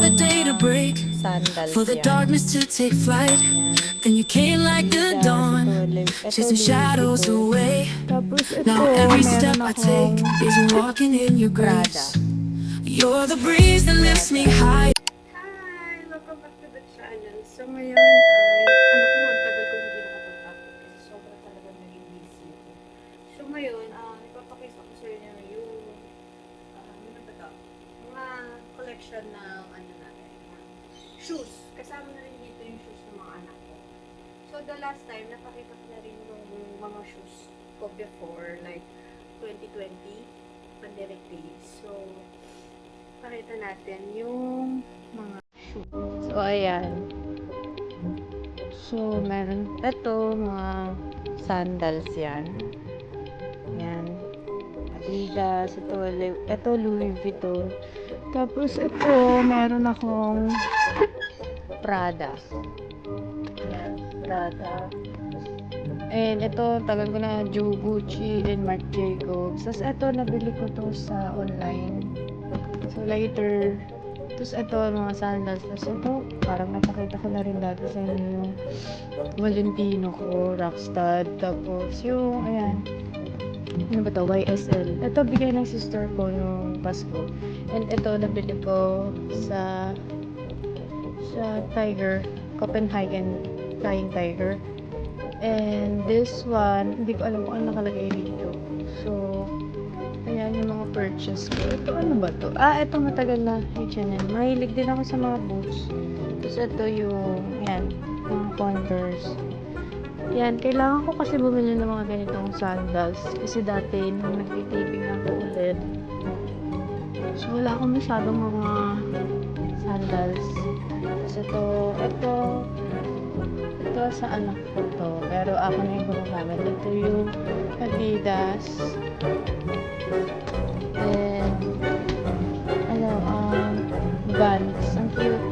the day to break, Sandals for the yan. darkness to take flight. Yan. Then you came like the dawn, chasing shadows away. Tapos ito, Now every step meron I take akong is walking in your Prada. grace. You're the breeze that lifts me high. Hi! Welcome back to the channel. So ngayon ay, ang tagal ko hindi nakapag-upload kasi sobra talaga naging busy ako. So ngayon, ipapakita ko sa inyo yung, ano ba ito? Mga collection ng, natin, shoes. Kasama na rin dito yung shoes ng mga anak ko. So the last time, napakita ko na rin yung mga shoes ko before, like 2020, pandemic days. So, pakita natin yung mga shoes. So, ayan. So, meron ito, mga sandals yan. Yan. Adidas. Ito Louis Vuitton. Tapos, ito, meron akong Prada. Yan, Prada. And ito, tagal ko na Gucci and Marc Jacobs. Tapos, ito, nabili ko to sa online. So, later, tapos ito, mga sandals. Tapos ito, parang napakita ko na rin dati sa inyo yung Valentino ko, Rockstud. Tapos yung, ayan, ano ba to? YSL. Ito, bigay ng sister ko yung Pasko. And ito, nabili ko sa Tiger, Copenhagen Flying Tiger. And this one, hindi ko alam kung ano nakalagay dito. So, ayan yung mga purchase ko. Ito, ano ba to? Ito matagal na H&M. Mahilig din ako sa mga boots. Tapos ito yung, yan, mga Converse. Yan, kailangan ko kasi bumili ng mga ganitong sandals. Kasi dati, nung nag-taping ako ulit, so wala akong masyadong mga sandals. Tapos ito sa anak ko to. Pero ako na yung gumagamit. Ito yung Adidas. And Vans. Ang cute.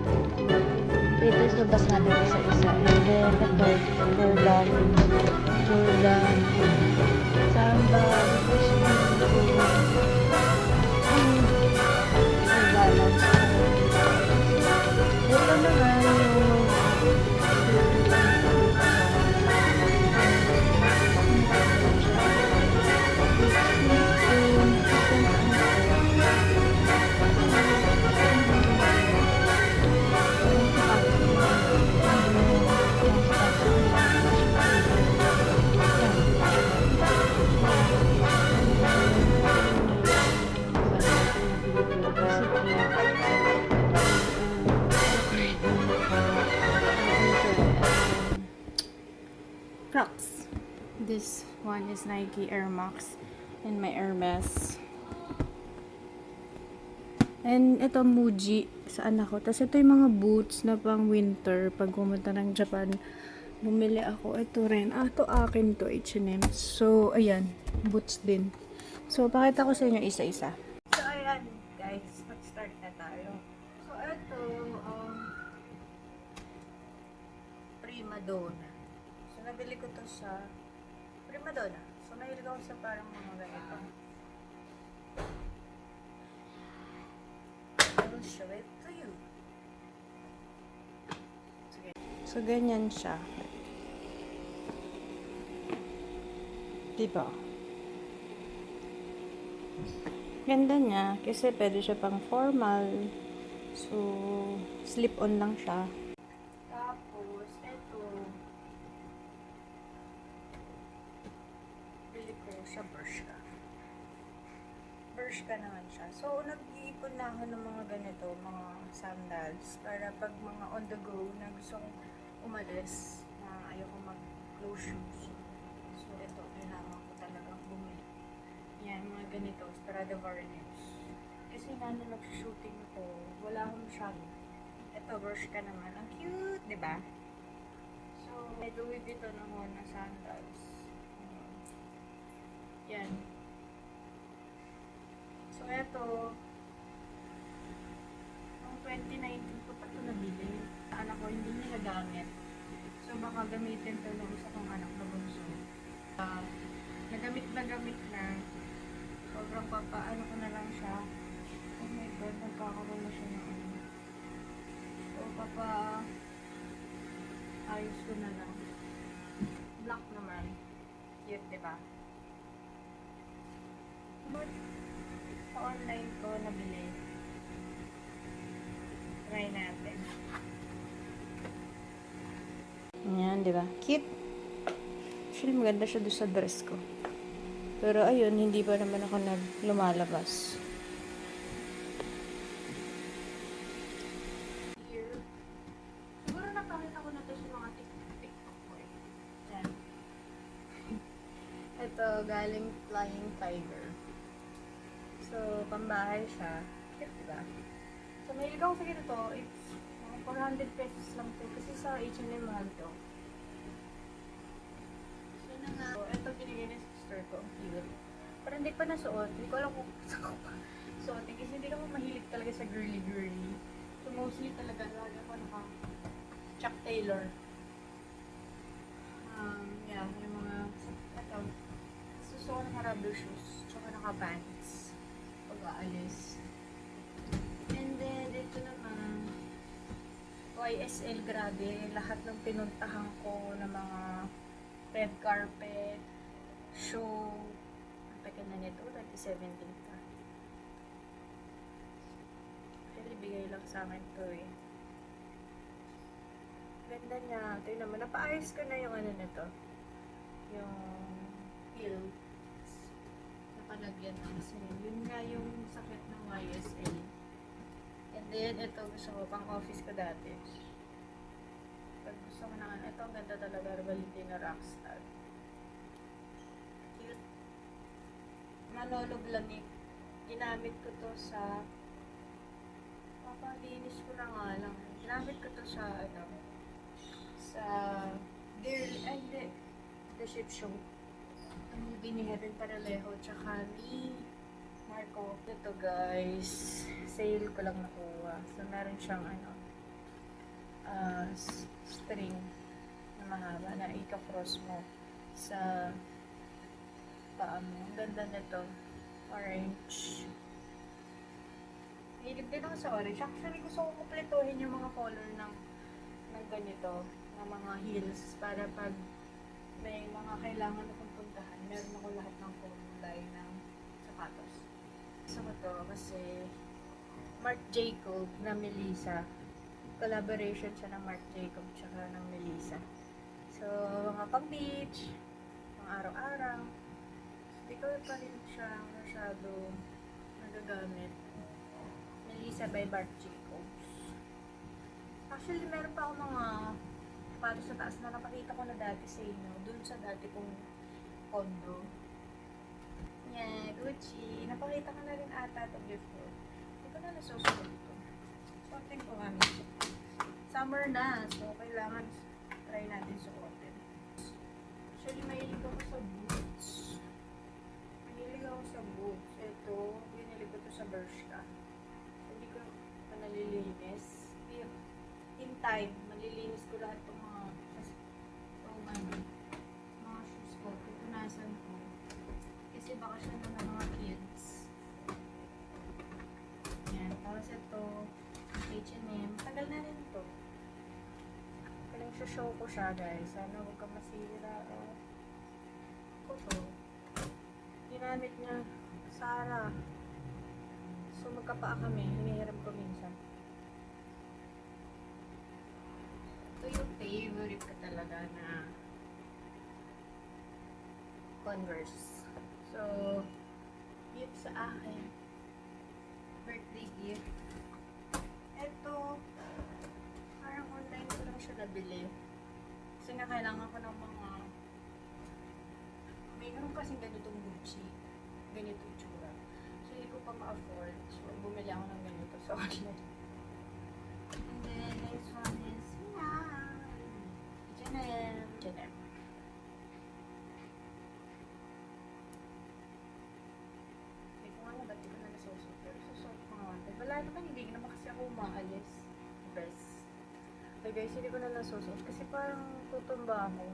Dito ilabas natin isa-isa. And then ito, Jordan, Samba, Balance. Ito naman yung Crocs. This one is Nike Air Max and my Hermes. And ito Muji sa anak ko. Tapos ito yung mga boots na pang winter. Pag pumunta ng Japan, bumili ako. Ito rin. Ito akin to, H&M. So, ayan. Boots din. So, pakita ko sa inyo isa-isa. So, ayan guys. Mag-start na tayo. So, ito, Prima Donna. So, nabili ko to sa Prima Donna. So, nahilig ako sa parang mga ganito. I will show it to you. Sige. So, ganyan siya. Diba? Ganda niya. Kasi pwede siya pang formal. So, slip-on lang siya. Tapos, ito. Bili ko sa Bershka. Bershka naman siya. So, nag-iipon na ako ng mga ganito, mga sandals. Para pag mga on the go na gusto kong umalis, na ayoko mag-low shoes. So, ito, kailangan ko talagang bumili. Yan, mga ganito, Stradivarius. Kasi nga na nag-shooting ko, wala akong masyado. Ito, Bershka naman. Ang cute, di ba? So, may Louis Vuitton ako na sandals. Yan. So, ito, noong 2019 ko pa ito nabili. Anak ko, hindi niya nagamit. So, baka gamitin ito ng isa kong anak na bunso. Nagamit na. Sobrang papaano ko na lang siya. Oh my God, nagkakaroon na siya ng ano. Papaayos ko na lang. Black naman. Cute, diba? But, sa online ko nabili. Try natin. Ayan, di ba? Cute. Actually, maganda siya doon sa dress ko. Pero ayun, hindi pa naman ako lumalabas. Here. Siguro napakita ko na to sa mga TikTok ko eh. Yan. Ito, galing Flying Tiger. So, pambahay siya. Cute, diba? So, may ligaw sa ganito. It's mga 400 pesos lang to. Kasi sa H&M mahal to. So, na nga. So, ito binigay ng sister ko. Ang cute. Pero hindi pa nasuot. Hindi ko alam kung gusto ko pa suotin. Kasi hindi naman mahilig talaga sa girly-girly. So, mostly talaga lagi ako naka Chuck Taylor. Yeah, yung mga ito. Susuot ng rubber shoes. Tsaka naka-pants. Pag-aalis. And then, dito naman, YSL, grabe. Lahat ng pinuntahan ko na mga red carpet, show. Ang tagal na nito, 2017 pa. Actually, bigay lang sa akin to eh. Ganda niya. Ito yun naman. Napaayos ko na yung ano nito. Yung heel. Nakalagyan ng kasi yun nga yung sakit ng YSL. And then, ito gusto ko pang office ko dati. Pag gusto ko na ito, ang ganda talaga. Valentina Rockstar. Cute. Manolog lamig. Ginamit ko to sa papalinis ko na nga lang. Ginamit ko to sa sa girl, hindi. The Ship Show. Ang movie ni Heaven Paralejo tsaka ni Marco. Ito guys, sale ko lang nakuha. So meron siyang string na mahaba na ika-cross mo sa paa mo. Ang ganda nito. Orange. Hilig din ako sa orange. Actually, gusto ko kumpletuhin yung mga color ng ganito, ng mga heels para pag may mga kailangan akong puntahan, meron ako lahat ng kulay ng sapatos. Gusto ko to kasi Marc Jacob na Melissa. Collaboration siya ng Marc Jacob tsaka ng Melissa. So, mga pang beach, mga araw-araw. Hindi ko pa rin siya masyado nagagamit. Melissa by Marc Jacobs. Actually, meron pa ako mga sapatos sa taas na napakita ko na dati sa inyo. Dun sa dati kong condo. Yan, Gucci. Napakita ko na rin ata ito before. Hindi ko na nasusunod ito. Suotin ko nga. Summer na, so kailangan try natin suotin. Actually, mahilig ako sa boots. Mahilig ako sa boots. Ito, binili ko to sa Bershka. Hindi ko pa nalilinis. In time, malilinis ko lahat ng mga shoes ko. Pupunasan ko. Kasi baka siya naman mga kids. Yan. Tapos ito, H&M. Tagal na rin ito. Kaling show ko siya guys. Sana huwag ka masira. Ito to. Ginamit niya Sarah. So magkapaa kami. Hinihiram ko minsan. Ito yung favorite ko talaga na Converse. So, gift sa akin. Birthday gift. Ito, parang online ko lang siya nabili. Kasi nga kailangan ko ng mga mayroon kasing ganitong Gucci. Ganito yung tsura. So, hindi ko pa ma-afford. So, bumili ako ng ganito sa online. And then, next one is H&M. Hindi ko nga na, ba't di ko na nasusot? Pero susot ko nga. Wala naman, hindi naman kasi ako umaalis. Dress. Okay guys, hindi ko na nasusot. Kasi parang tutumba ako.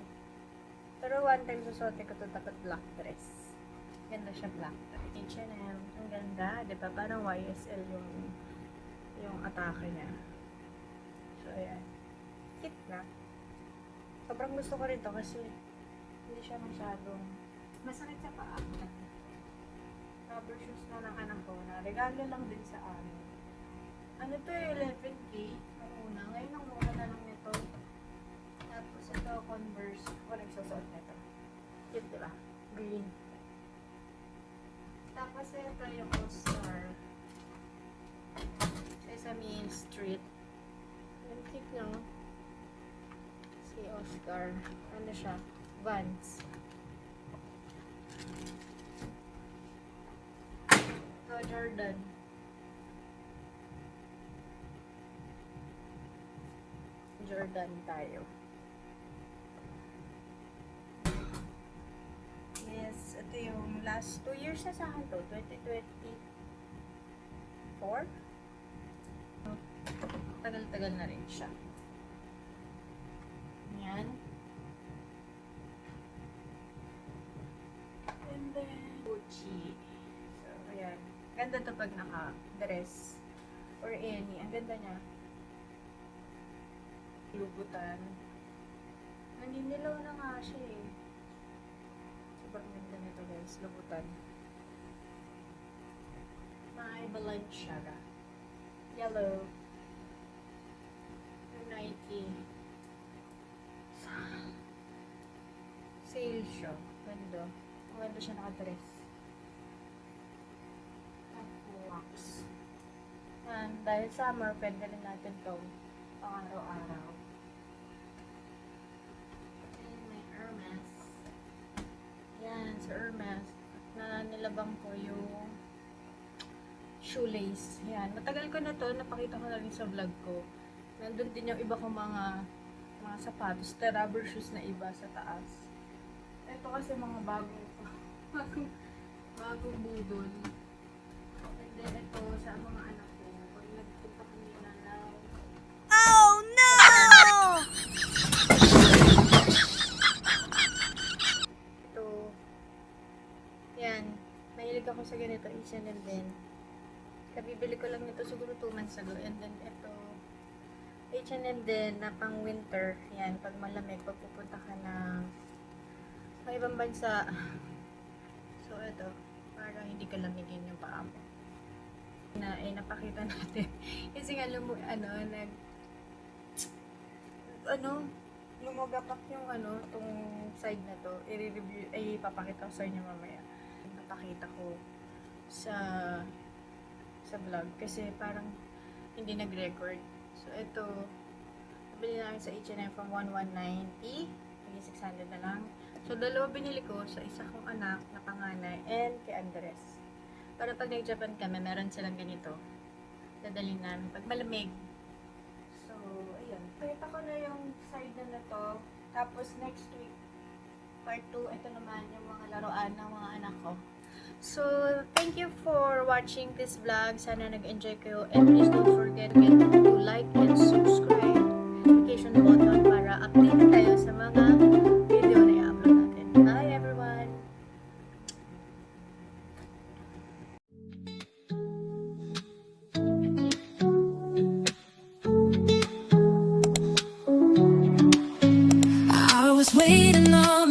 Pero one time susuotin ko ito, dapat black dress. Ganda siya, black dress. H&M. Ang ganda, diba? Parang YSL yung atake niya. So, ayan. Cute na. Gustong gusto ko rin to kasi hindi siya masyadong masakit sa paa. Rubber shoes na ng anak ko na regalo lang din sa amin. Ano to 11K ang una. Ngayon ang mura na lang nito. Tapos ito Converse. Ako nagsusuot nito. Cute diba? Green. Tapos ito yung All-Star. Sesame Street. Ang cute niya. Si Oscar. Ano siya? Vans. Ito Jordan. Jordan tayo. Yes, ito yung last 2 years na sa akin to. 2024. Tagal-tagal na rin siya. Yan. And then, Gucci. So, ayan. Ganda to pag naka-dress. Or any. Ang ganda niya. Lubutan. Naninilaw na nga siya eh. Sobrang ganda nito guys. Lubutan. May Balenciaga. Yellow. Nike. Sale siya. Ganda. Maganda siya nakadress. Wax. And dahil summer, pwede rin natin to pang araw-araw. And may Hermes. Yan, sa Hermes. Na nilabang ko yung shoelace. Yan. Matagal ko na to. Napakita ko na rin sa vlog ko. Nandun din yung iba kong mga sapatos. Rubber shoes na iba sa taas. Ito kasi mga bagong budol. And then ito sa mga anak ko. Pag nagpunta kami na lang. Oh no! Ito. Yan. Mahilig ako sa ganito. H&M din. Kabibili ko lang nito siguro 2 months ago. And then ito. H&M din na pang winter. Yan. Pag malamig. Pag pupunta ka ng ibang bansa. So ito. Para hindi ka lamigin yung paa mo. Napakita natin. Kasi nga lumagapak yung tong side na to. I-review, ipapakita ko sa inyo mamaya. Napakita ko sa vlog. Kasi parang hindi nag-record. So ito, nabili namin sa H&M from 1,190. Naging 600 na lang. So dalawa binili ko sa isa kong anak na panganay and kay Andres. Para pag nag-Japan kami, meron silang ganito. Dadalhin namin pag malamig. So, ayun. Pakita ko na yung side na to. Tapos next week, part 2, ito naman yung mga laruan ng mga anak ko. So, thank you for watching this vlog. Sana nag-enjoy kayo. And please don't forget to like and subscribe. Notification button para update tayo sa mga video na i-upload natin. Bye everyone! I was waiting on